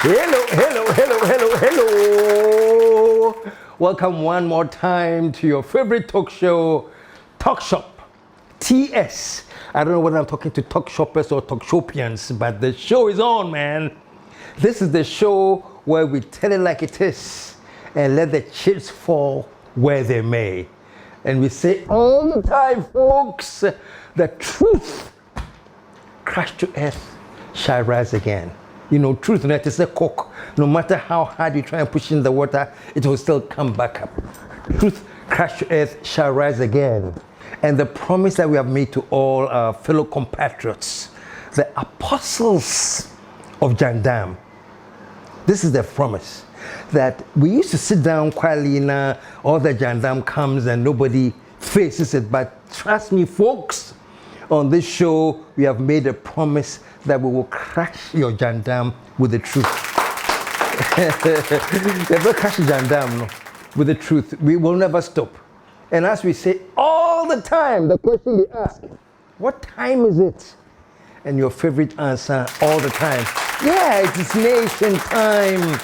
Hello. Welcome one more time to your favorite talk show, TALKSHOP. TS. I don't know whether I'm talking to talk shoppers or talk shopians, but the show is on, man. This is the show where we tell it like it is and let the chips fall where they may. And we say all the time, folks, the truth crashed to earth shall rise again. You know, truth, that is a cock. No matter how hard you try and push in the water, it will still come back up. Truth crashed to earth shall rise again. And the promise that we have made to all our fellow compatriots, the apostles of Jandam, this is the promise that we used to sit down quietly now, all the Jandam comes and nobody faces it. But trust me, folks, on this show, we have made a promise that we will crash your Jandam with the truth. Never crash Jandam, no, with the truth. We will never stop. And as we say all the time, the question we ask, what time is it? And your favorite answer all the time, yeah, it is nation time.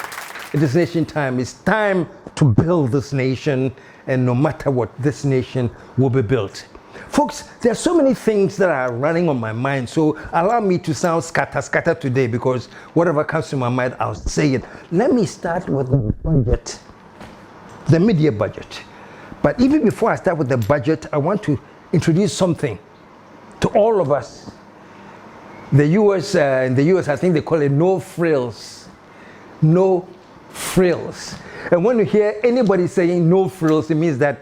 It is nation time. It's time to build this nation, and no matter what, this nation will be built. Folks, there are so many things that are running on my mind, so allow me to sound scatter today, because whatever comes to my mind, I'll say it. Let me start with the budget, the mid-year budget. But even before I start with the budget, I want to introduce something to all of us. In the US, I think they call it no frills. No frills. And when you hear anybody saying no frills, it means that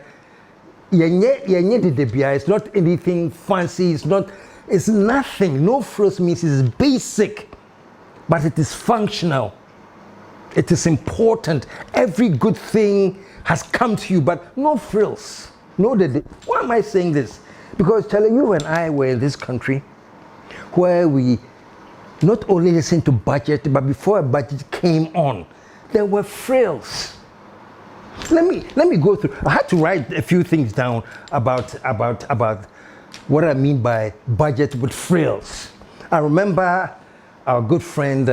it's not anything fancy, it's nothing. No frills means it's basic, but it is functional. It is important. Every good thing has come to you, but no frills. Why am I saying this? Because Charlie, you and I were in this country where we not only listened to budget, but before a budget came on, there were frills. Let me go through. I had to write a few things down about what I mean by budget with frills. I remember our good friend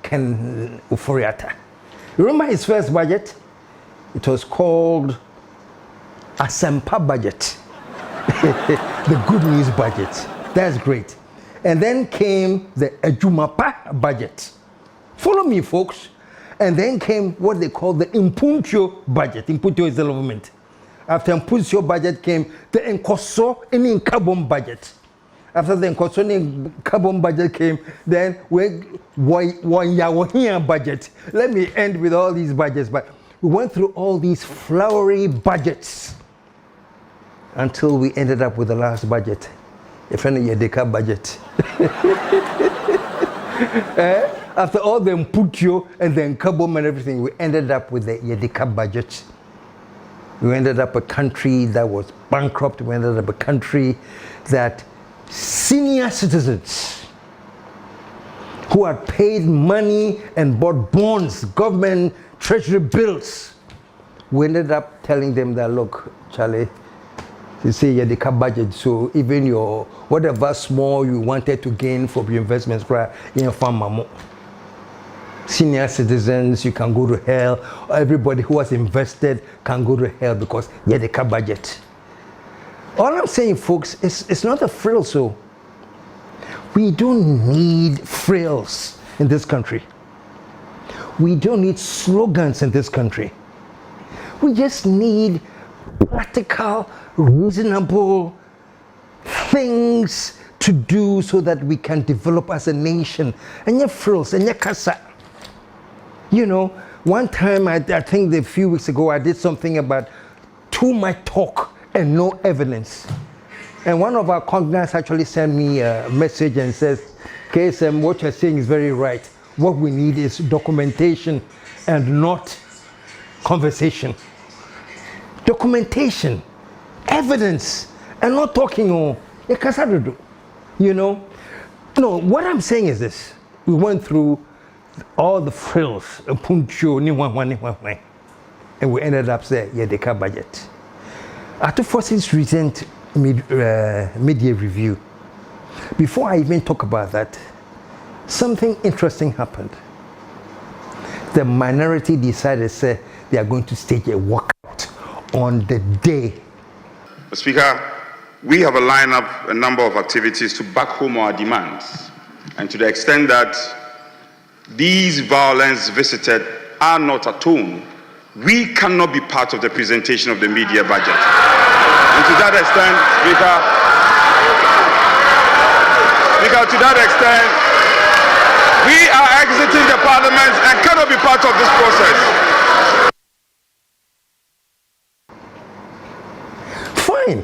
Ken Uforiata. You remember his first budget? It was called Asempa budget. The good news budget. That's great. And then came the Ejumapa budget. Follow me, folks. And then came what they call the Impuntio budget. Impuntio is the government. After Impuntio budget came the Nkoso in carbon budget. After the Nkoso in carbon budget came, then Wanyawahia budget. Let me end with all these budgets. But we went through all these flowery budgets until we ended up with the last budget. A friend of Yedeka budget. After all the Mputio and the Nkabom and everything, we ended up with the Yedeka budget. We ended up a country that was bankrupt. We ended up a country that senior citizens who had paid money and bought bonds, government treasury bills, we ended up telling them that, look, Charlie, you say Yedeka budget, so even your whatever small you wanted to gain from your investments, in your farm, senior citizens, you can go to hell. Everybody who has invested can go to hell because Yedeka budget. All I'm saying, folks, it's not a frill. So we don't need frills in this country. We don't need slogans in this country. We just need practical, reasonable things to do so that we can develop as a nation. And your frills, and your kasa. You know, one time, I think a few weeks ago, I did something about too much talk and no evidence. And one of our congregants actually sent me a message and says, KSM, what you're saying is very right. What we need is documentation and not conversation. Documentation, evidence, and not talking on. You know? No, what I'm saying is this. We went through all the frills, and we ended up saying, Yedeka budget. After Force's recent mid-year review, before I even talk about that, something interesting happened. the minority decided, say, they are going to stage a walkout on the day. Mr. Speaker, we have lined up a number of activities to back home our demands. And to the extent that these violence visited are not atoned, we cannot be part of the presentation of the media budget. And to that extent, Speaker, to that extent, we are exiting the parliament and cannot be part of this process. Fine.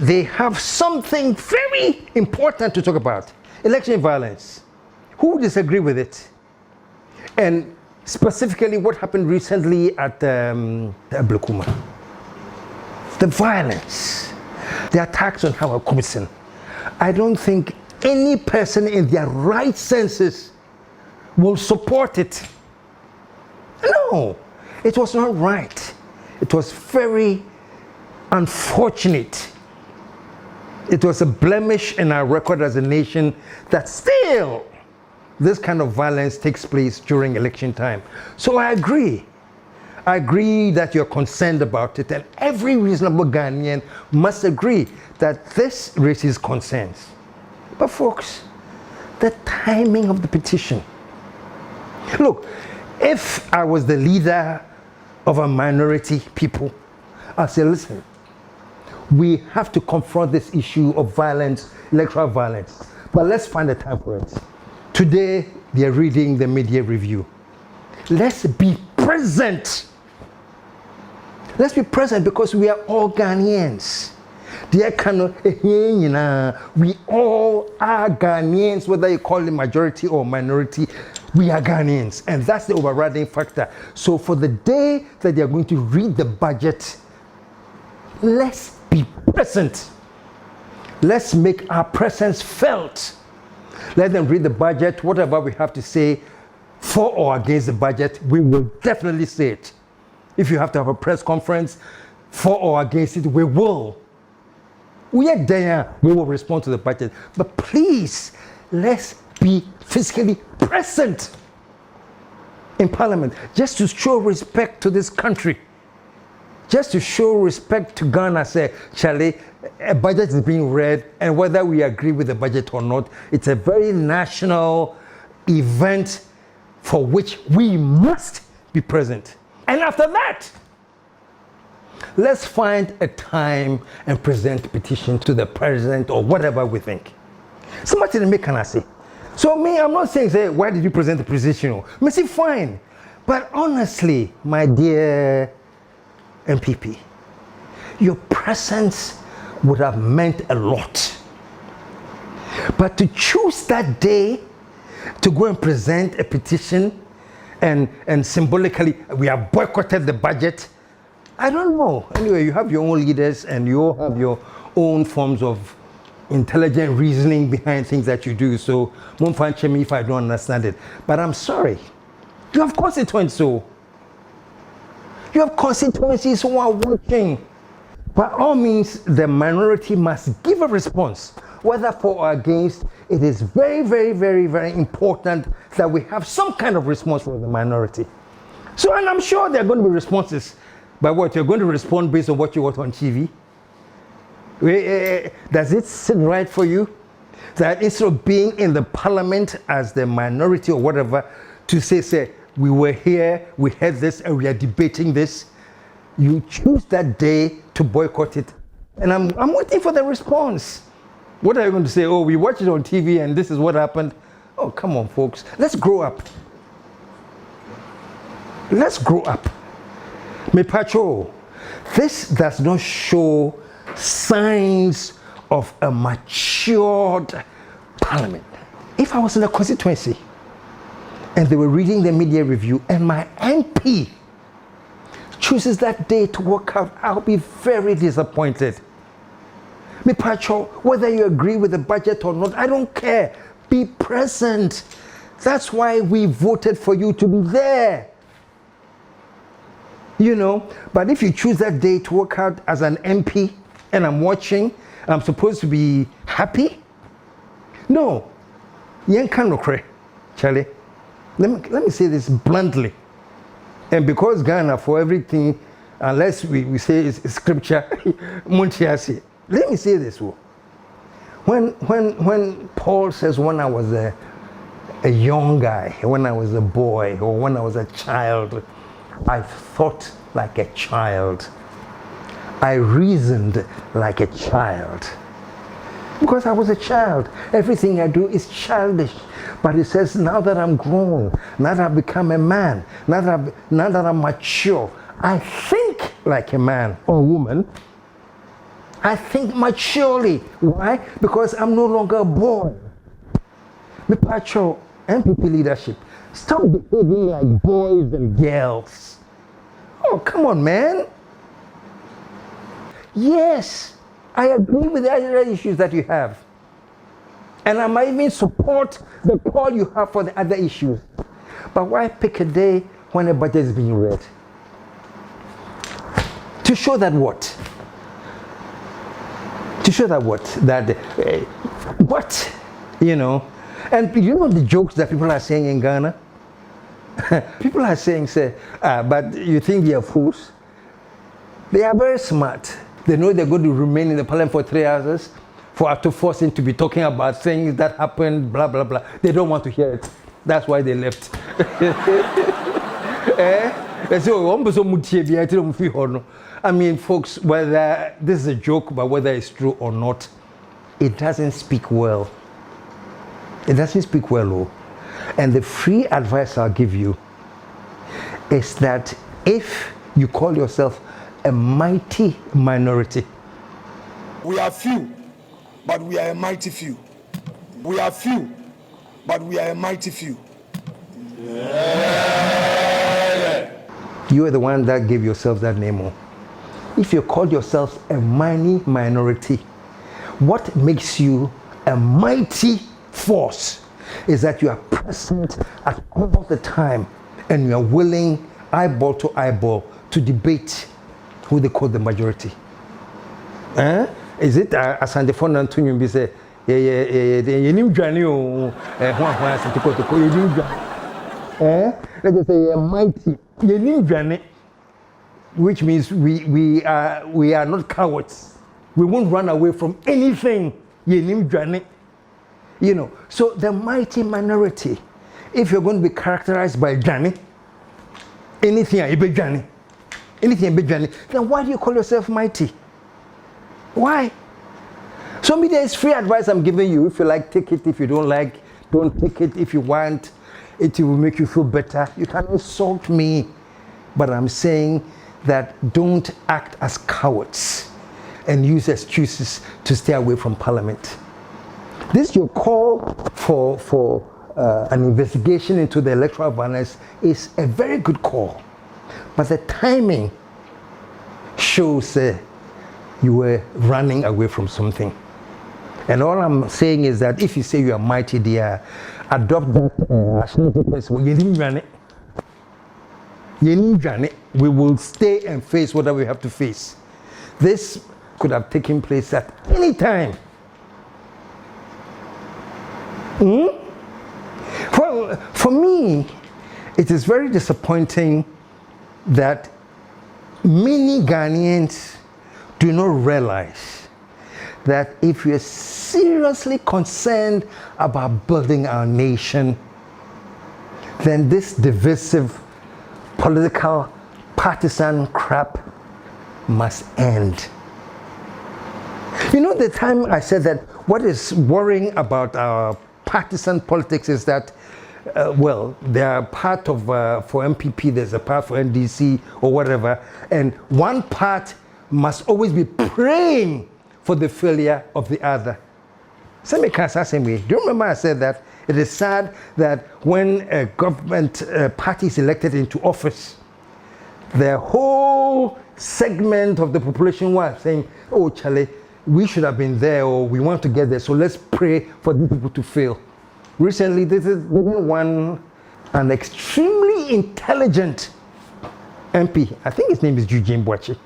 They have something very important to talk about. Election violence. Who would disagree with it? And specifically what happened recently at Blokuma. The violence. The attacks on Howard Kubison. I don't think any person in their right senses will support it. No, it was not right. It was very unfortunate. It was a blemish in our record as a nation that still this kind of violence takes place during election time. So I agree. I agree that you're concerned about it, and every reasonable Ghanaian must agree that this raises concerns. But folks, the timing of the petition. Look, if I was the leader of a minority people, I'd say, listen, we have to confront this issue of violence, electoral violence, but let's find a time for it. Today, they're reading the media review. Let's be present. Let's be present because we are all Ghanaians. We all are Ghanaians, whether you call it majority or minority, we are Ghanaians. And that's the overriding factor. So for the day that they are going to read the budget, let's be present. Let's make our presence felt. Let them read the budget. Whatever we have to say for or against the budget, we will definitely say it. If you have to have a press conference for or against it, we will. We are there. We will respond to the budget. But please, let's be physically present in Parliament just to show respect to this country. Just to show respect to Ghana. Say, Charlie, a budget is being read, and whether we agree with the budget or not, it's a very national event for which we must be present. And after that, let's find a time and present a petition to the president or whatever we think. Somebody didn't make an say. So me, I'm not saying, say, why did you present the petition? I say, fine. But honestly, my dear NPP, your presence would have meant a lot. But to choose that day to go and present a petition and symbolically we have boycotted the budget, I don't know. Anyway, you have your own leaders and you all have your own forms of intelligent reasoning behind things that you do. So, don't find me if I don't understand it. But I'm sorry. You have constituencies. So you have constituencies who are watching. By all means, the minority must give a response. Whether for or against, it is very, very, very, very important that we have some kind of response from the minority. So, and I'm sure there are going to be responses. But what, you're going to respond based on what you watch on TV? Does it sit right for you that instead of being in the parliament as the minority or whatever, to say, we were here, we had this, and we are debating this, you choose that day to boycott it? And I'm waiting for the response. What are you going to say? Oh, we watched it on TV and this is what happened. Oh, come on, folks. Let's grow up. Let's grow up. Me pacho, this does not show signs of a matured parliament. If I was in a constituency and they were reading the media review and my MP chooses that day to walk out, I'll be very disappointed. Me pacho, whether you agree with the budget or not, I don't care. Be present. That's why we voted for you to be there. You know, but if you choose that day to work out as an MP and I'm watching, I'm supposed to be happy? No. Yen can't Charlie. Let me say this bluntly. And because Ghana, for everything, unless we say it's scripture, Montiasi. Let me say this. When Paul says, when I was a young guy, when I was a boy, or when I was a child, I thought like a child. I reasoned like a child. Because I was a child. Everything I do is childish. But it says, now that I'm grown, now that I've become a man, now that I'm mature, I think like a man or woman. I think maturely. Why? Because I'm no longer a boy. The patrol NPP leadership, stop behaving like boys and girls. Oh, come on, man. Yes, I agree with the other issues that you have. And I might even support the call you have for the other issues. But why pick a day when a budget is being read? To show that what? To show that what? That, what? You know? And you know the jokes that people are saying in Ghana? People are saying, but you think they are fools? They are very smart. They know they're going to remain in the parliament for 3 hours, to force him to be talking about things that happened, blah, blah, blah. They don't want to hear it. That's why they left. I mean, folks, whether this is a joke, but whether it's true or not, it doesn't speak well. It doesn't speak well, oh. And the free advice I'll give you is that if you call yourself a mighty minority. We are few, but we are a mighty few. We are few, but we are a mighty few. Yeah. You are the one that gave yourself that name. Oh. If you call yourself a mighty minority, what makes you a mighty force is that you are present at all the time and you are willing, eyeball to eyeball, to debate who they call the majority. Is it Asante Fon Antonio be say let's just say mighty which means we are not cowards. We won't run away from anything. You know, so the mighty minority, if you're going to be characterized by Johnny, anything, then why do you call yourself mighty? Why? So maybe there's free advice I'm giving you. If you like, take it. If you don't like, don't take it. If you want, it will make you feel better. You can insult me. But I'm saying that don't act as cowards and use excuses to stay away from Parliament. This your call for an investigation into the electoral violence is a very good call. But the timing shows you were running away from something. And all I'm saying is that if you say you are mighty, dear, adopt that we will stay and face whatever we have to face. This could have taken place at any time. For me, it is very disappointing that many Ghanaians do not realize that if we are seriously concerned about building our nation, then this divisive political partisan crap must end. You know, the time I said that what is worrying about our partisan politics is that, well, they are part of, for NPP, there's a part for NDC or whatever, and one part must always be praying for the failure of the other. Do you remember I said that? It is sad that when a government party is elected into office, the whole segment of the population was saying, oh, Charlie, we should have been there, or we want to get there, so let's pray for these people to fail. Recently, this is an extremely intelligent MP, I think his name is Eugene Boachi,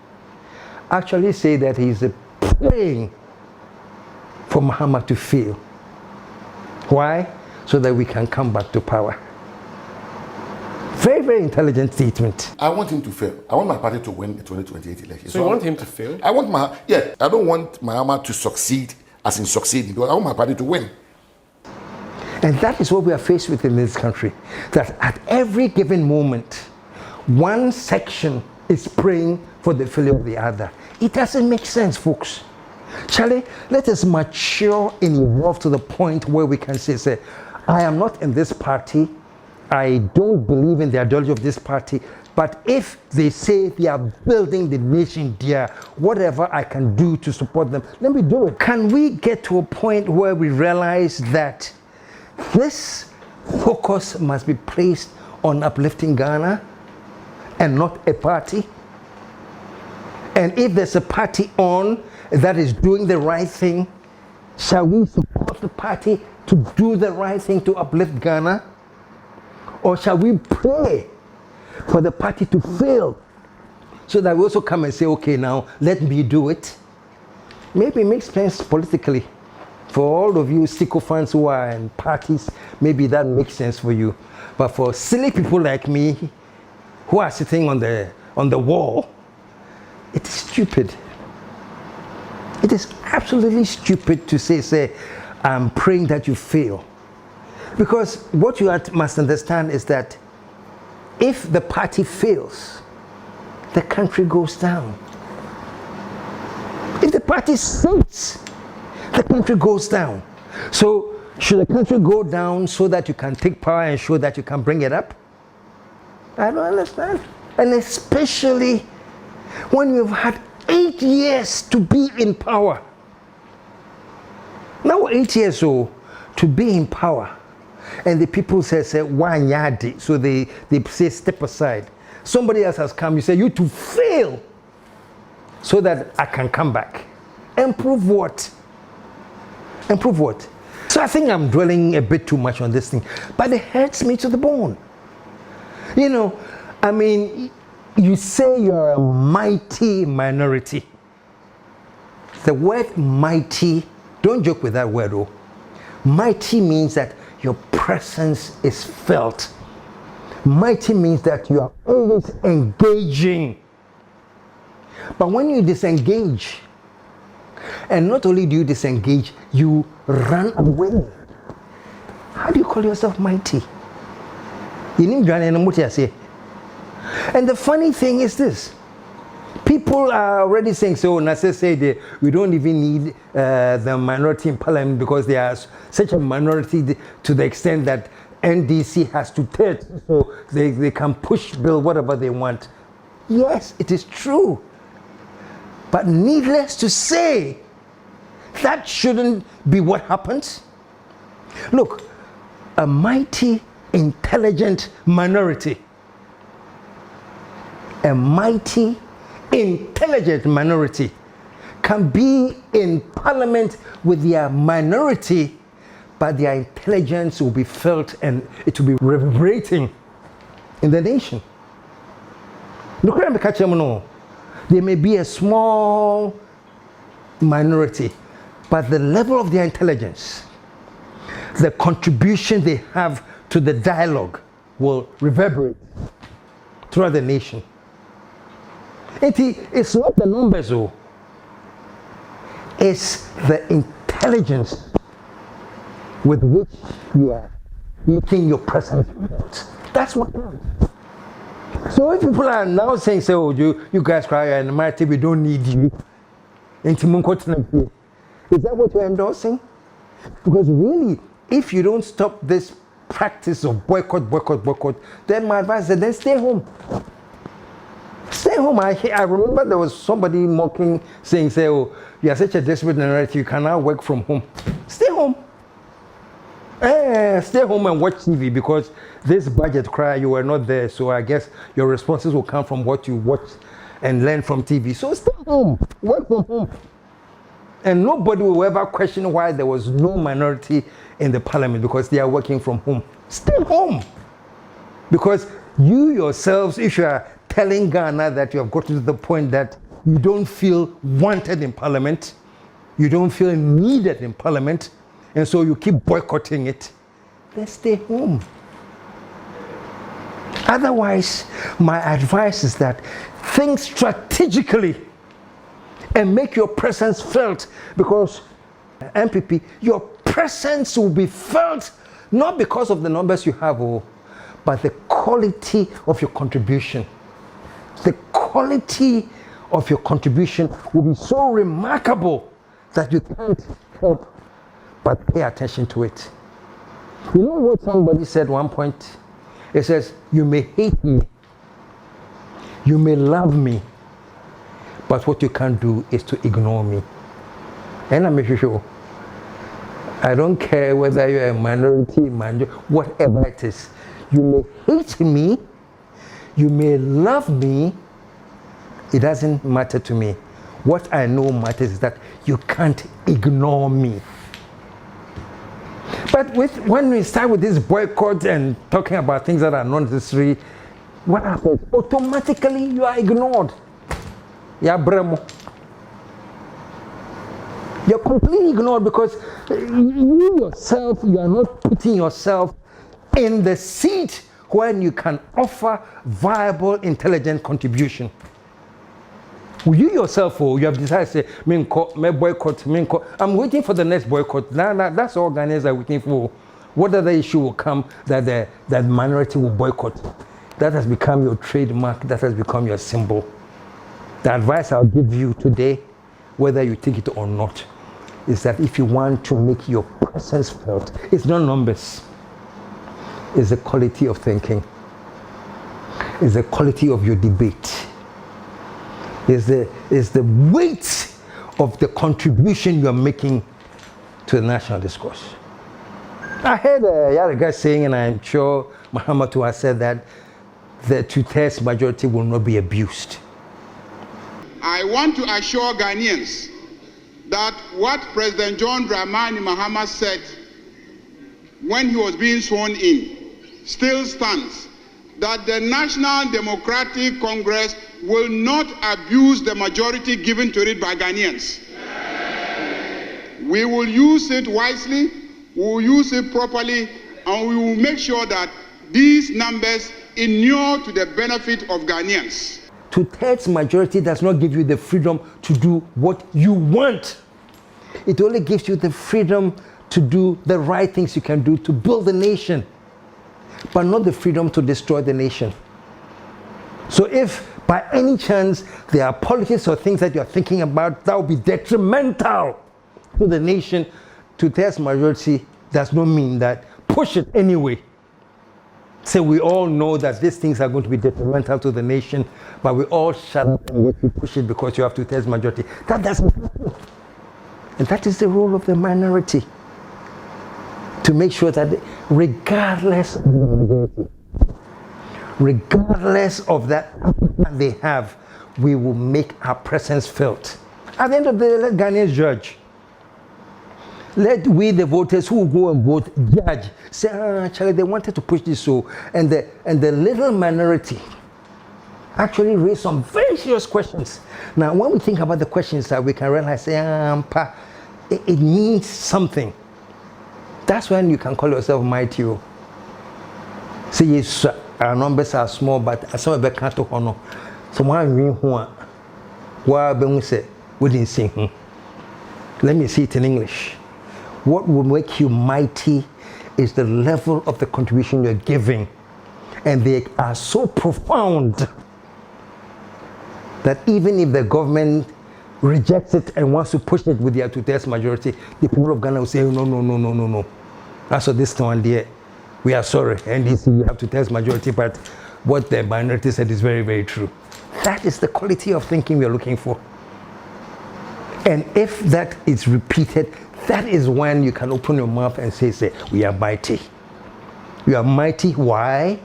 actually say that he's praying for Mahama to fail. Why? So that we can come back to power. Very, very intelligent statement. I want him to fail. I want my party to win the 2028 election. So you want him to fail? I want I don't want Mahama to succeed as in succeeding, because I want my party to win. And that is what we are faced with in this country. That at every given moment, one section is praying for the failure of the other. It doesn't make sense, folks. Charlie, let us mature and evolve to the point where we can say, I am not in this party. I don't believe in the ideology of this party. But if they say they are building the nation there, whatever I can do to support them, let me do it. Can we get to a point where we realize that this focus must be placed on uplifting Ghana and not a party? And if there's a party on that is doing the right thing, shall we support the party to do the right thing to uplift Ghana? Or shall we pray for the party to fail so that we also come and say, okay, now let me do it? Maybe it makes sense politically. For all of you sycophants who are in parties, maybe that makes sense for you. But for silly people like me, who are sitting on the wall, it is stupid. It is absolutely stupid to say, I'm praying that you fail. Because what you must understand is that if the party fails, the country goes down. If the party sinks, the country goes down. So should the country go down so that you can take power and show that you can bring it up? I don't understand. And especially when you've had 8 years to be in power. Now 8 years old to be in power. And the people say one yard, so they say step aside. Somebody else has come, you say you to fail so that I can come back. And prove what? And prove what? So I think I'm dwelling a bit too much on this thing, but it hurts me to the bone. You know, I mean, you say you're a mighty minority. The word mighty, don't joke with that word, though. Mighty means that your presence is felt. Mighty means that you are always engaging. But when you disengage, and not only do you disengage, you run away. How do you call yourself mighty? And the funny thing is this. People are already saying, so Nasa said we don't even need the minority in parliament because they are such a minority to the extent that NDC has to take, so they can push bill whatever they want. Yes, it is true. But needless to say, that shouldn't be what happens. Look, a mighty, intelligent minority. A mighty, intelligent minority can be in parliament with their minority, but their intelligence will be felt and it will be reverberating in the nation. There may be a small minority, but the level of their intelligence, the contribution they have to the dialogue will reverberate throughout the nation. It's not the numbers, though. It's the intelligence with which you are making your presence felt. That's what counts. So if people are now saying, oh, you guys cry and mighty, we don't need you. Is that what you're endorsing? Because really, if you don't stop this practice of boycott, then my advice is then stay home. Stay home. I remember there was somebody mocking, saying, oh, you are such a desperate minority, you can now work from home. Stay home. Stay home and watch TV, because this budget cry, you were not there, so I guess your responses will come from what you watch and learn from TV. So stay home, work from home. And nobody will ever question why there was no minority in the parliament, because they are working from home. Stay home. Because you yourselves, if you are telling Ghana that you have gotten to the point that you don't feel wanted in parliament, you don't feel needed in parliament, and so you keep boycotting it, then stay home. Otherwise, my advice is that think strategically and make your presence felt, because NPP, your presence will be felt not because of the numbers you have, but the quality of your contribution. The quality of your contribution will be so remarkable that you can't help but pay attention to it. You know what somebody said at one point? It says, you may hate me, you may love me, but what you can't do is to ignore me. And I'm sure, I don't care whether you're a minority, whatever it is. You may hate me, you may love me, it doesn't matter to me. What I know matters is that you can't ignore me. But when we start with this boycott and talking about things that are not necessary, what happens? Automatically you are ignored. You're completely ignored because you yourself, you are not putting yourself in the seat when you can offer viable, intelligent contribution. You yourself, you have decided to say, me boycott, I'm waiting for the next boycott. That's all Ghanaians are waiting for. What other issue will come that that minority will boycott? That has become your trademark, that has become your symbol. The advice I'll give you today, whether you take it or not, is that if you want to make your presence felt, it's not numbers. It's the quality of thinking. It's the quality of your debate. It's the weight of the contribution you're making to the national discourse. I heard a guy saying, and I'm sure Muhammad too has said that the two-thirds majority will not be abused. I want to assure Ghanaians that what President John Dramani Mahama said when he was being sworn in still stands, that the National Democratic Congress will not abuse the majority given to it by Ghanaians. We will use it wisely, we will use it properly, and we will make sure that these numbers inure to the benefit of Ghanaians. Two-thirds majority does not give you the freedom to do what you want. It only gives you the freedom to do the right things you can do to build the nation, but not the freedom to destroy the nation. So if by any chance there are politics or things that you're thinking about that will be detrimental to the nation, two-thirds majority does not mean that. Push it anyway. So we all know that these things are going to be detrimental to the nation, but we all shut up and let you push it because you have two-thirds majority. That doesn't happen. And that is the role of the minority, to make sure that regardless of the majority, regardless of that they have, we will make our presence felt. At the end of the day, let Ghanaians judge. Let we, the voters who go and vote, judge. Say, Charlie, they wanted to push this so. And the little minority actually raised some very serious questions. Now, when we think about the questions, we can realize, it means something. That's when you can call yourself mighty. See, yes, our numbers are small, but some of them can't talk on. So we didn't sing. Let me see it in English. What will make you mighty is the level of the contribution you're giving. And they are so profound that even if the government rejects it and wants to push it with their two-thirds majority, the people of Ghana will say, no. As of this one there, we are sorry, NDC, you have two-thirds majority, but what the minority said is very, very true. That is the quality of thinking we are looking for. And if that is repeated, that is when you can open your mouth and say, we are mighty. We are mighty, why?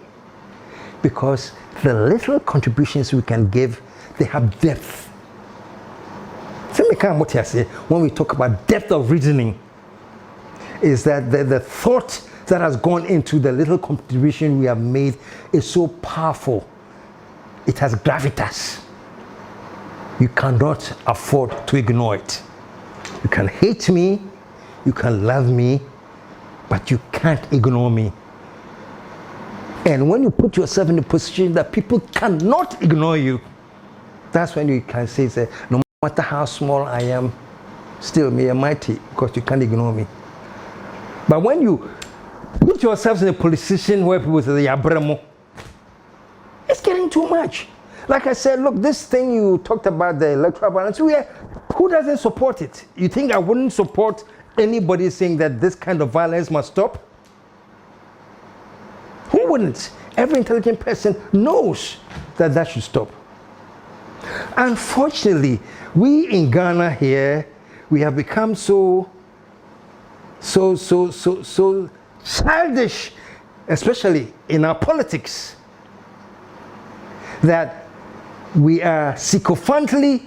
Because the little contributions we can give, they have depth. When we talk about depth of reasoning, is that the thought that has gone into the little contribution we have made is so powerful. It has gravitas. You cannot afford to ignore it. You can hate me, you can love me, but you can't ignore me. And when you put yourself in a position that people cannot ignore you, that's when you can say, no matter how small I am, still me are mighty, because you can't ignore me. But when you put yourselves in a position where people say, Yabramo, it's getting too much. Like I said, look, this thing you talked about, the electoral violence, who doesn't support it? You think I wouldn't support anybody saying that this kind of violence must stop? Who wouldn't? Every intelligent person knows that that should stop. Unfortunately, we in Ghana here, we have become so childish, especially in our politics, that we are sycophantly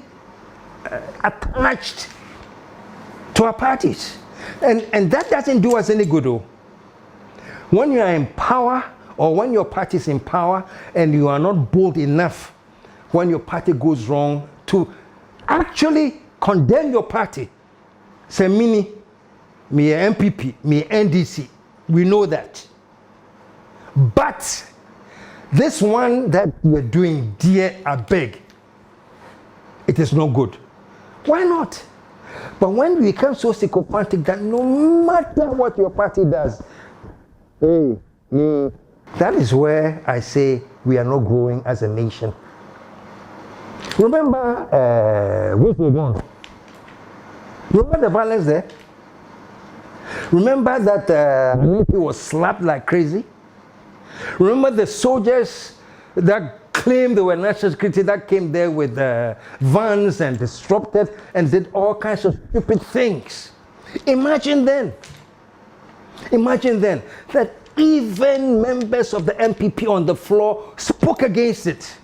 attached to our parties. And that doesn't do us any good, though. When you are in power, or when your party is in power, and you are not bold enough when your party goes wrong to actually condemn your party, say, me NPP, me NDC, we know that. But this one that you're doing, dear, I beg, it is no good. Why not? But when we become so sycophantic that no matter what your party does, that is where I say we are not growing as a nation. Remember, remember the violence there? Remember that NPP was slapped like crazy? Remember the soldiers that claimed they were national security that came there with vans and disrupted and did all kinds of stupid things? Imagine then that even members of the NPP on the floor spoke against it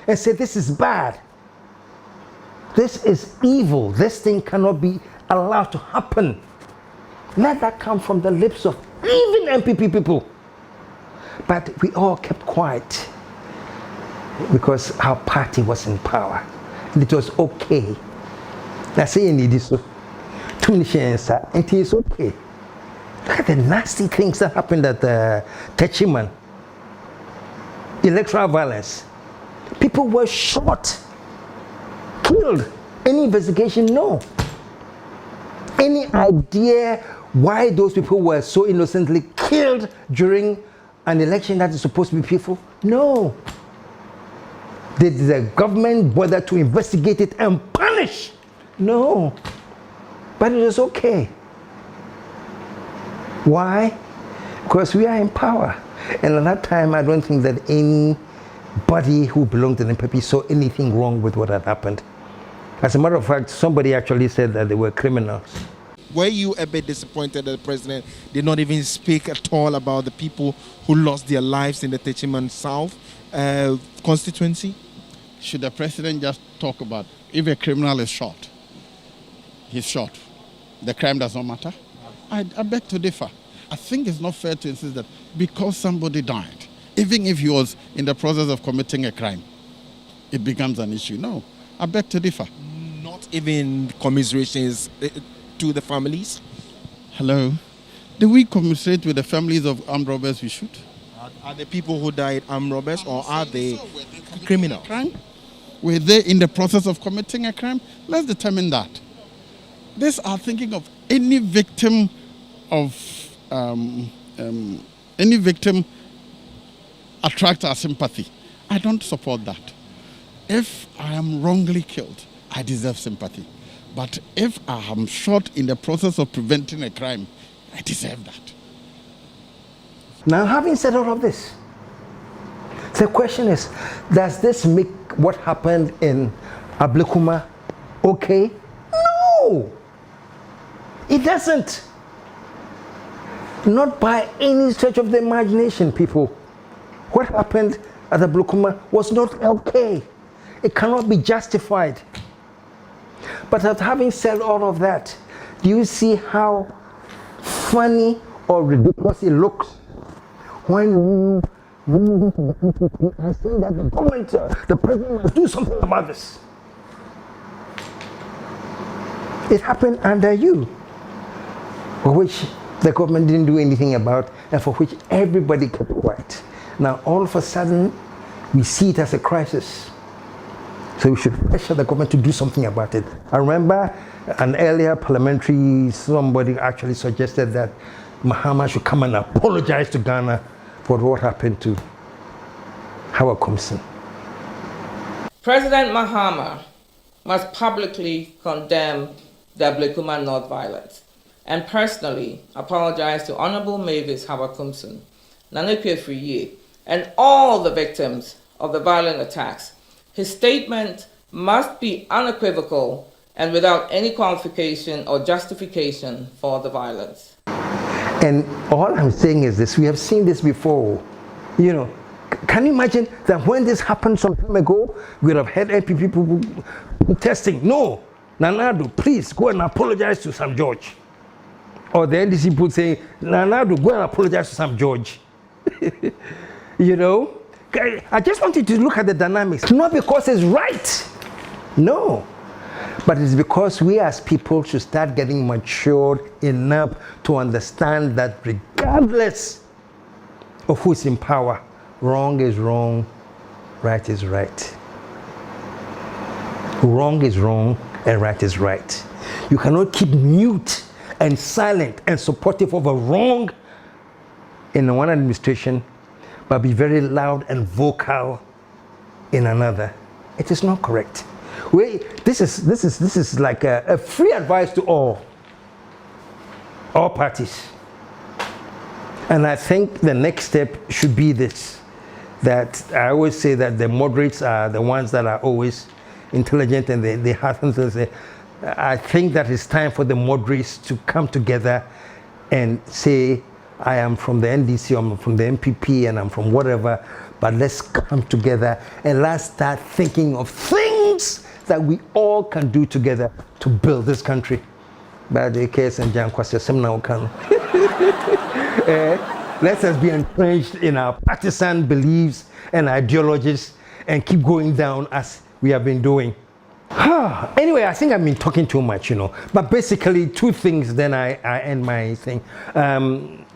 and said, this is bad. This is evil. This thing cannot be allowed to happen. Let that come from the lips of even NPP people. But we all kept quiet because our party was in power. And it was okay. I say you need this. It is okay. Look at the nasty things that happened at Techiman. Electoral violence. People were shot, killed. Any investigation? No. Any idea why those people were so innocently killed during an election that is supposed to be peaceful? No. Did the government bother to investigate it and punish? No. But it was okay. Why? Because we are in power. And at that time, I don't think that anybody who belonged to the NPP saw anything wrong with what had happened. As a matter of fact, somebody actually said that they were criminals. Were you a bit disappointed that the president did not even speak at all about the people who lost their lives in the Techiman South constituency? Should the president just talk about if a criminal is shot, he's shot, the crime does not matter? I beg to differ. I think it's not fair to insist that because somebody died, even if he was in the process of committing a crime, it becomes an issue. No, I beg to differ. Not even commiserations to the families? Hello? Do we commiserate with the families of armed robbers we shoot? Are the people who died armed robbers or are they criminals? Were they in the process of committing a crime? Let's determine that. These are thinking of any victim attracts our sympathy. I don't support that. If I am wrongly killed, I deserve sympathy. But if I am shot in the process of preventing a crime, I deserve that. Now, having said all of this, the question is, does this make what happened in Ablekuma okay? No! It doesn't. Not by any stretch of the imagination, people. What happened at Ablekuma was not okay. It cannot be justified. But after having said all of that, do you see how funny or ridiculous it looks when you are saying that the government, the president must do something about this? It happened under you, for which the government didn't do anything about, and for which everybody kept quiet. Now, all of a sudden, we see it as a crisis. So we should pressure the government to do something about it. I remember an earlier parliamentary, somebody actually suggested that Mahama should come and apologize to Ghana for what happened to Howard Compson. President Mahama must publicly condemn the Ablekuma North violence and personally apologize to Honorable Mavis Howard Compson, Nanekwe Friye, and all the victims of the violent attacks. His statement must be unequivocal and without any qualification or justification for the violence. And all I'm saying is this, we have seen this before. You know, can you imagine that when this happened some time ago, we would have had NPP people protesting, no, Nanado, please go and apologize to Sam George. Or the NDC people saying, Nanado, go and apologize to Sam George. You know, I just want you to look at the dynamics, not because it's right, no, but it's because we as people should start getting matured enough to understand that regardless of who's in power, wrong is wrong, right is right. Wrong is wrong and right is right. You cannot keep mute and silent and supportive of a wrong in one administration, but be very loud and vocal in another. It is not correct. This is like a free advice to all parties. And I think the next step should be this, that I always say that the moderates are the ones that are always intelligent and they have something to say. I think that it's time for the moderates to come together and say, I am from the NDC, I'm from the NPP, and I'm from whatever, but let's come together and let's start thinking of things that we all can do together to build this country. But the KSM let us be entrenched in our partisan beliefs and ideologies and keep going down as we have been doing. Anyway, I think I've been talking too much, you know. But basically, two things, then I end my thing.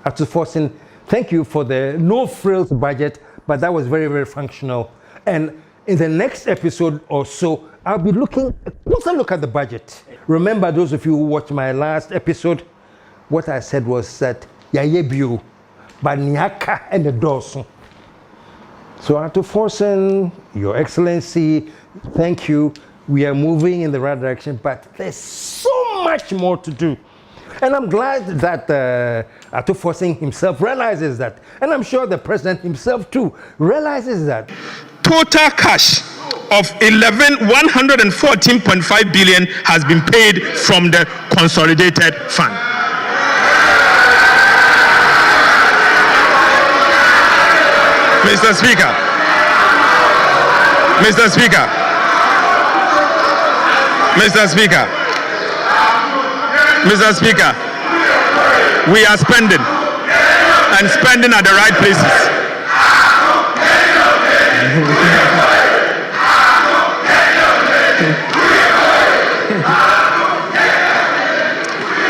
After Forson, thank you for the no-frills budget, but that was very, very functional. And in the next episode or so, I'll be looking a closer look at the budget. Remember, those of you who watched my last episode, what I said was that Yayebiu, Baniaka and the Dawson. So Arthur Forson, Your Excellency, thank you. We are moving in the right direction, but there's so much more to do. And I'm glad that Arthur Forson himself realizes that. And I'm sure the president himself too realizes that. Total cash of 114.5 billion has been paid from the consolidated fund. Mr. Speaker, Mr. Speaker, Mr. Speaker, Mr. Speaker, we are spending and spending at the right places.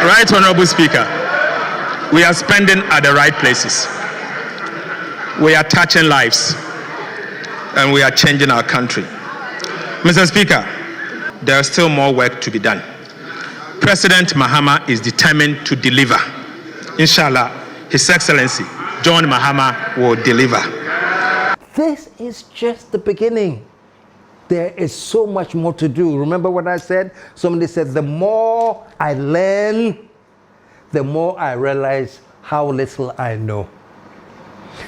Right, Honorable Speaker, we are spending at the right places. We are touching lives and we are changing our country. Mr. Speaker, there is still more work to be done. President Mahama is determined to deliver. Inshallah, His Excellency John Mahama will deliver. This is just the beginning. There is so much more to do. Remember what I said? Somebody said, the more I learn, the more I realize how little I know.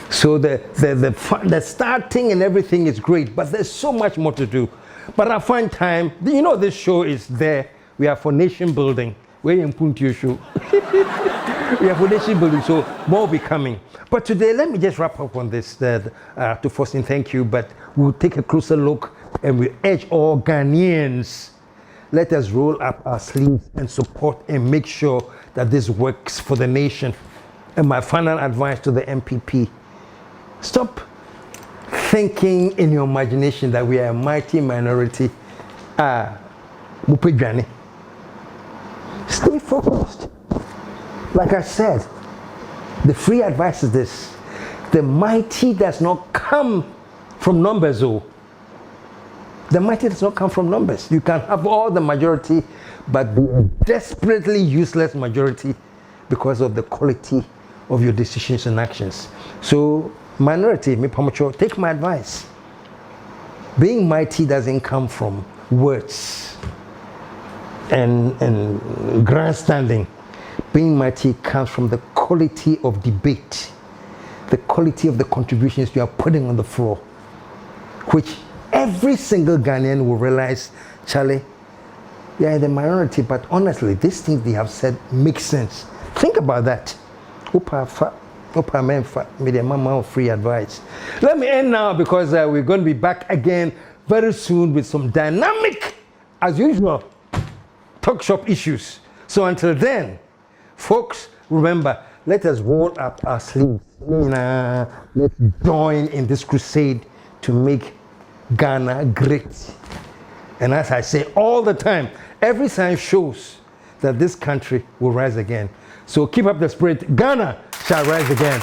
So the starting and everything is great, but there's so much more to do. But I find time, you know, this show is there. We are for nation building. We're in Punti show. We are for nation building, so more will be coming. But today, let me just wrap up on this. To Forson, thank you, but we'll take a closer look and we urge all Ghanaians, let us roll up our sleeves and support and make sure that this works for the nation. And my final advice to the NPP, stop thinking in your imagination that we are a mighty minority. Stay focused. Like I said, the free advice is this. The mighty does not come from numbers, oh. The mighty does not come from numbers. You can have all the majority, but be a desperately useless majority because of the quality of your decisions and actions. So, minority, me pamacho, take my advice. Being mighty doesn't come from words and grandstanding. Being mighty comes from the quality of debate, the quality of the contributions you are putting on the floor, which every single Ghanaian will realize, Charlie, they are the minority, but honestly, these things they have said make sense. Think about that. Free advice. Let me end now because we're going to be back again very soon with some dynamic, as usual, talk shop issues. So until then, folks, remember, let us roll up our sleeves. Let's join in this crusade to make Ghana great. And as I say all the time, every sign shows that this country will rise again. So keep up the spirit. Ghana shall rise again.